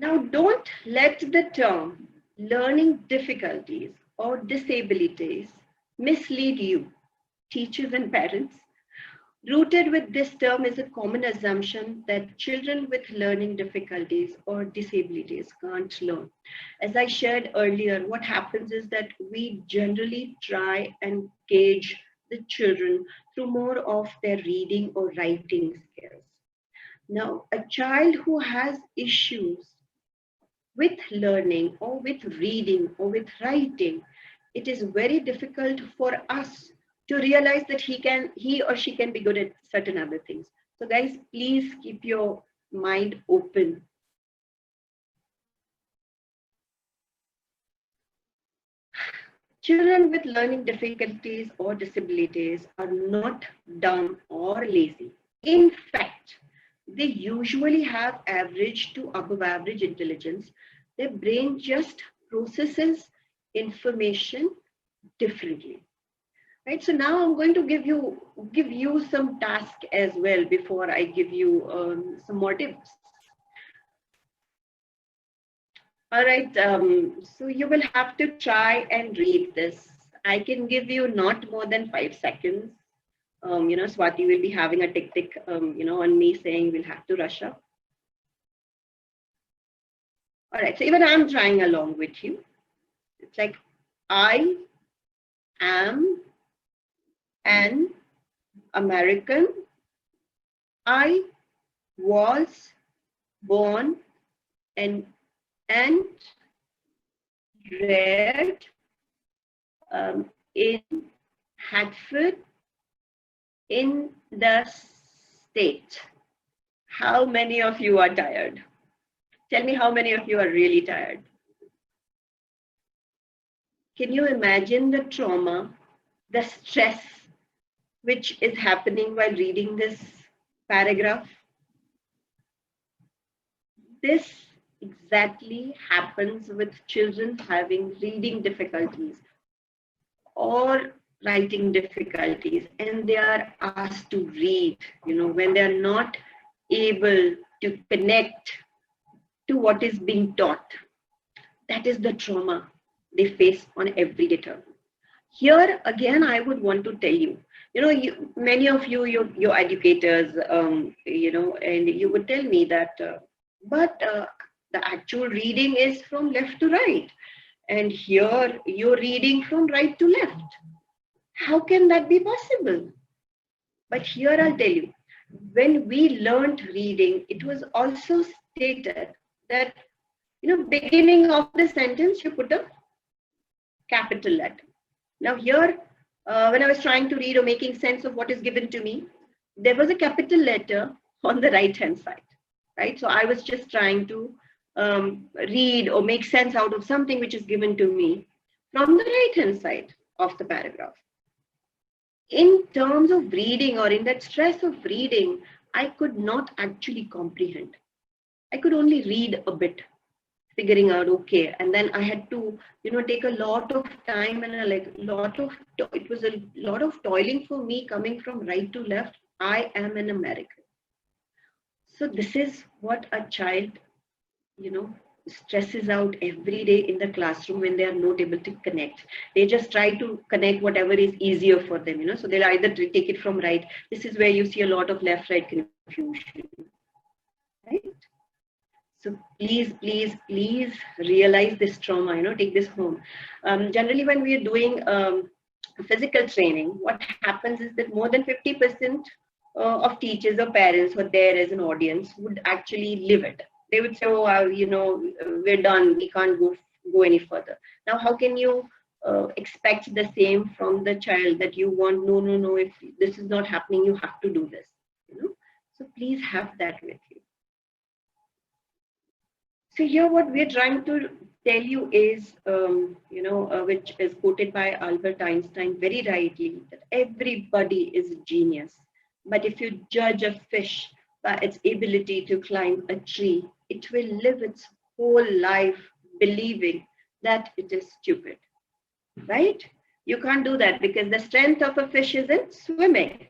Now, don't let the term learning difficulties or disabilities mislead you, teachers and parents. Rooted with this term is a common assumption that children with learning difficulties or disabilities can't learn. As I shared earlier, what happens is that we generally try and gauge the children through more of their reading or writing skills. Now, a child who has issues with learning or with reading or with writing, it is very difficult for us to realize that he or she can be good at certain other things. So guys, please keep your mind open. Children with learning difficulties or disabilities are not dumb or lazy. In fact, they usually have average to above average intelligence. Their brain just processes information differently. Right, so now I'm going to give you some task as well before I give you some more tips. All right, so you will have to try and read this. I can give you not more than 5 seconds. Swati will be having a tick tick, on me saying we'll have to rush up. All right, so even I'm trying along with you. It's like, I am an American. I was born and reared in Hartford in the state. How many of you are tired? Tell me how many of you are really tired. Can you imagine the trauma, the stress which is happening while reading this paragraph? This exactly happens with children having reading difficulties or writing difficulties, and they are asked to read, when they are not able to connect to what is being taught. That is the trauma they face on everyday term. Here again, I would want to tell you, many of you, you're educators, and you would tell me that, but the actual reading is from left to right. And here you're reading from right to left. How can that be possible? But here I'll tell you, when we learned reading, it was also stated that, beginning of the sentence, you put a capital letter. Now here, when I was trying to read or making sense of what is given to me, there was a capital letter on the right-hand side, right? So I was just trying to read or make sense out of something which is given to me from the right-hand side of the paragraph. In terms of reading, or in that stress of reading, I could not actually comprehend. I could only read a bit, figuring out, okay, and then I had to, take a lot of time and it was a lot of toiling for me coming from right to left. I am an American. So this is what a child, stresses out every day in the classroom when they are not able to connect. They just try to connect whatever is easier for them, so they'll either take it from right. This is where you see a lot of left-right confusion, right? So please realize this trauma, take this home. Generally, when we are doing physical training, what happens is that more than 50% of teachers or parents who are there as an audience would actually live it. They would say, oh, we're done, we can't go any further. Now, how can you expect the same from the child, that you want, no, if this is not happening, you have to do this, So please have that with you. So here what we're trying to tell you is, which is quoted by Albert Einstein very rightly, that everybody is a genius. But if you judge a fish by its ability to climb a tree, it will live its whole life believing that it is stupid, right? You can't do that, because the strength of a fish is in swimming.